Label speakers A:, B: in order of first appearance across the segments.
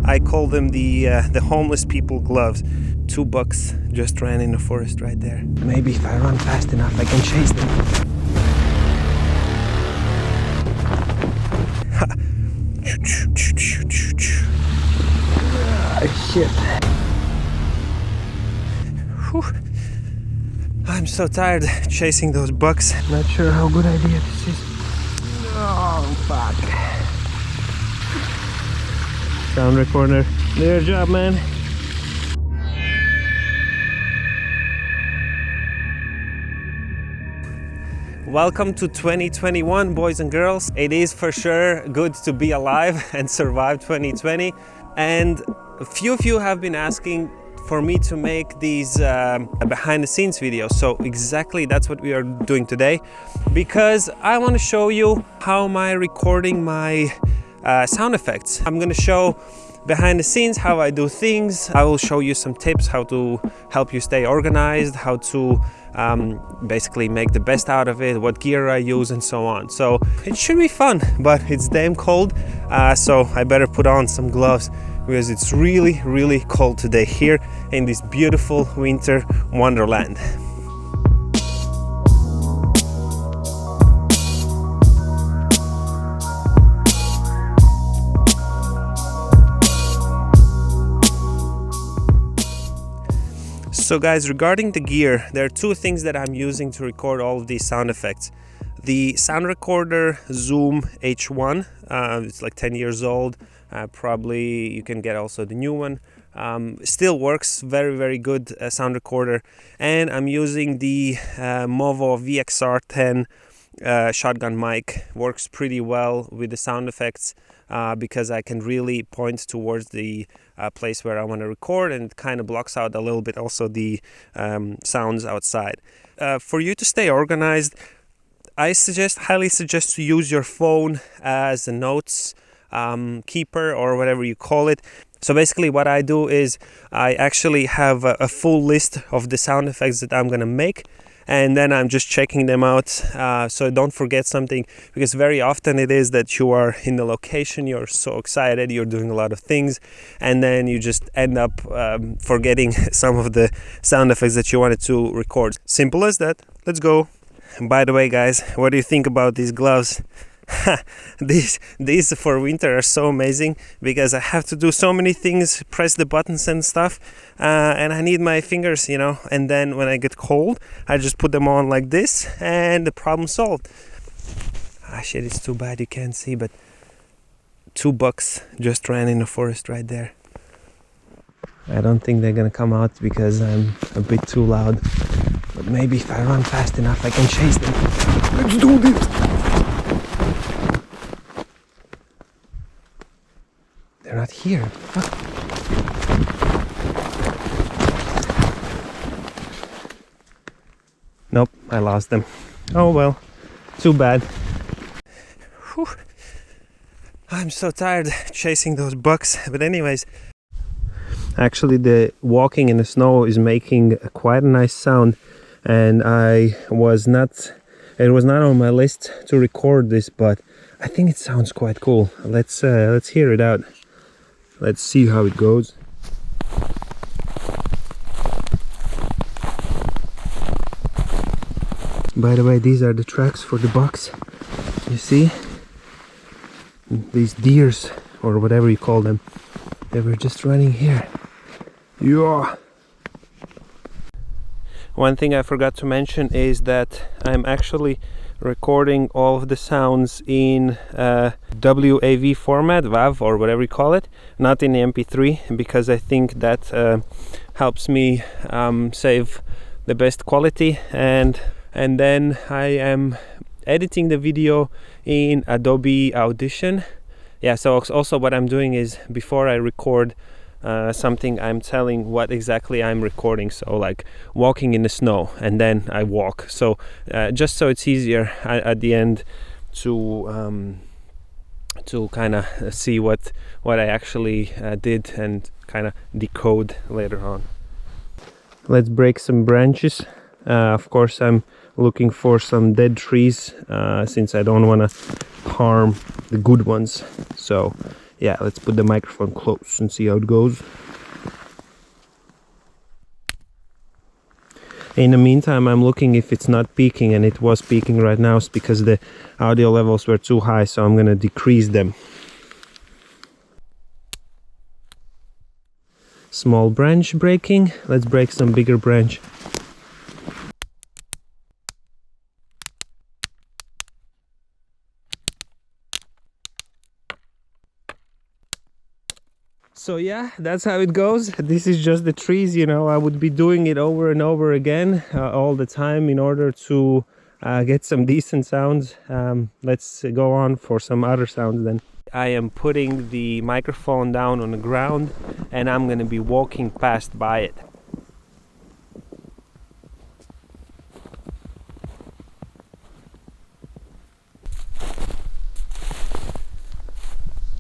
A: I call them the homeless people gloves. 2 bucks just ran in the forest right there. Maybe if I run fast enough I can chase them. Shit. Whew. I'm so tired chasing those bucks. Not sure how good idea this is. Oh fuck. Sound recorder, do your job, man. Welcome to 2021, boys and girls. It is for sure good to be alive and survive 2020. And a few of you have been asking for me to make these behind the scenes videos. So exactly that's what we are doing today, because I want to show you how am I recording my sound effects. I'm going to show behind the scenes how I do things. I will show you some tips how to help you stay organized, how to basically make the best out of it, what gear I use and so on. So it should be fun, but it's damn cold, so I better put on some gloves because it's really cold today here in this beautiful winter wonderland. So guys, regarding the gear, there are 2 things that I'm using to record all of these sound effects. The sound recorder Zoom H1, it's like 10 years old. Probably you can get also the new one. Still works, very good sound recorder. And I'm using the Movo VXR10 shotgun mic. Works pretty well with the sound effects because I can really point towards the place where I want to record, and it kind of blocks out a little bit also the sounds outside. For you to stay organized, I highly suggest to use your phone as a notes keeper or whatever you call it. So basically what I do is I actually have a full list of the sound effects that I'm gonna make, and then I'm just checking them out so don't forget something, because very often it is that you are in the location, you're so excited, you're doing a lot of things, and then you just end up forgetting some of the sound effects that you wanted to record. Simple as that. Let's go. And by the way guys, what do you think about these gloves? These for winter are so amazing because I have to do so many things, press the buttons and stuff, and I need my fingers, you know, and then when I get cold I just put them on like this and the problem solved. Shit, it's too bad you can't see, but 2 bucks just ran in the forest right there. I don't think they're gonna come out because I'm a bit too loud, but maybe if I run fast enough I can chase them. Let's do this. They're not here. Fuck. Nope, I lost them. Oh well, too bad. Whew. I'm so tired chasing those bucks. But anyways, actually the walking in the snow is making quite a nice sound, and it was not on my list to record this, but I think it sounds quite cool. Let's hear it out. Let's see how it goes. By the way, these are the tracks for the bucks. You see? These deers, or whatever you call them, they were just running here. Yeah. One thing I forgot to mention is that I'm actually recording all of the sounds in WAV format, WAV or whatever you call it, not in the MP3, because I think that helps me save the best quality, and then I am editing the video in Adobe Audition. Yeah, so also what I'm doing is before I record something, I'm telling what exactly I'm recording, so like walking in the snow, and then I walk, so just so it's easier at the end to kind of see what I actually did and kind of decode later on. Let's break some branches. Of course I'm looking for some dead trees since I don't want to harm the good ones, so Yeah, let's put the microphone close and see how it goes. In the meantime, I'm looking if it's not peaking, and it was peaking right now. It's because the audio levels were too high, so I'm gonna decrease them. Small branch breaking. Let's break some bigger branch. So yeah, that's how it goes. This is just the trees, you know. I would be doing it over and over again all the time in order to get some decent sounds. Let's go on for some other sounds then. I am putting the microphone down on the ground and I'm going to be walking past by it.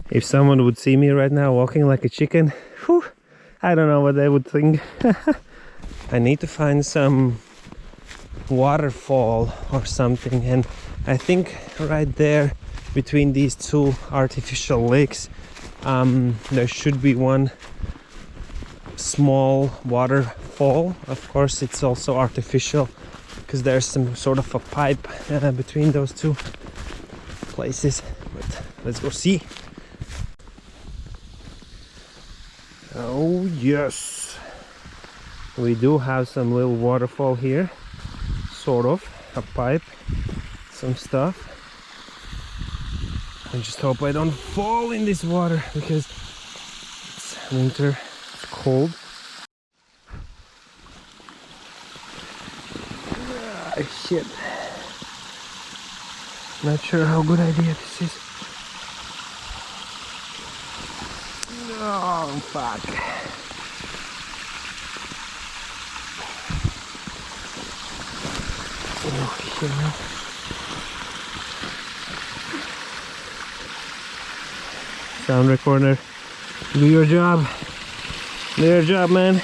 A: If someone would see me right now walking like a chicken, whew, I don't know what they would think. I need to find some waterfall or something, and I think right there between these two artificial lakes there should be one small waterfall. Of course it's also artificial because there's some sort of a pipe between those two places, but let's go see. Oh yes, we do have some little waterfall here, sort of a pipe, some stuff. I just hope I don't fall in this water because it's winter, it's cold. Ah, shit, not sure how good idea this is. Oh fuck. Oh shit, man. Sound recorder, do your job. Do your job, man.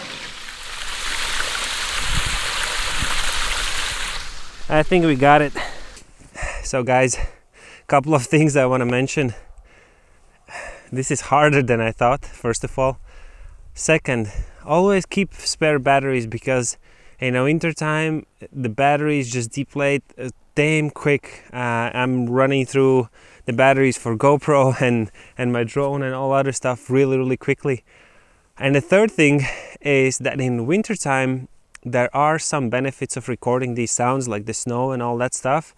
A: I think we got it. So guys, a couple of things I want to mention. This is harder than I thought, first of all. Second, always keep spare batteries because in the winter time the batteries just deplete damn quick. I'm running through the batteries for GoPro and my drone and all other stuff really quickly. And the third thing is that in winter time there are some benefits of recording these sounds like the snow and all that stuff.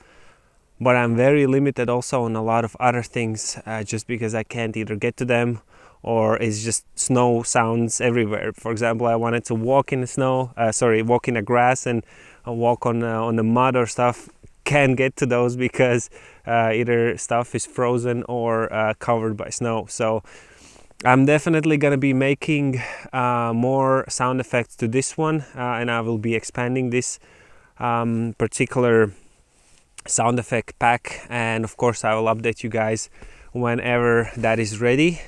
A: But I'm very limited also on a lot of other things just because I can't either get to them or it's just snow sounds everywhere. For example, I wanted to walk in the snow, walk in the grass and walk on the mud or stuff. Can't get to those because either stuff is frozen or covered by snow. So I'm definitely gonna be making more sound effects to this one and I will be expanding this particular sound effect pack, and of course I will update you guys whenever that is ready.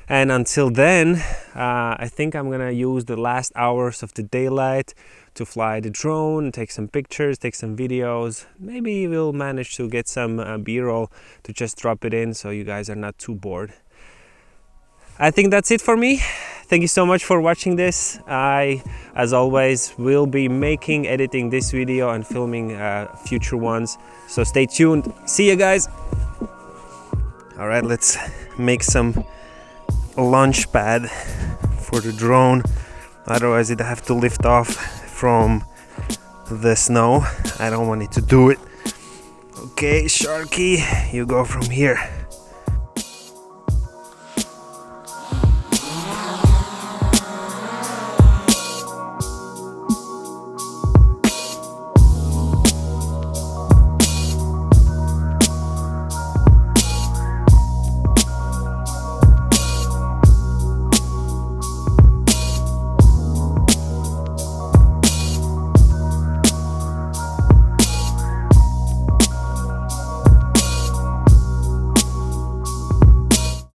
A: And until then I think I'm gonna use the last hours of the daylight to fly the drone, take some pictures, take some videos. Maybe we'll manage to get some b-roll to just drop it in so you guys are not too bored. I think that's it for me. Thank you so much for watching this. I, as always, will be editing this video and filming future ones. So stay tuned. See you guys. All right, let's make some launch pad for the drone. Otherwise, it'd have to lift off from the snow. I don't want it to do it. Okay, Sharky, you go from here.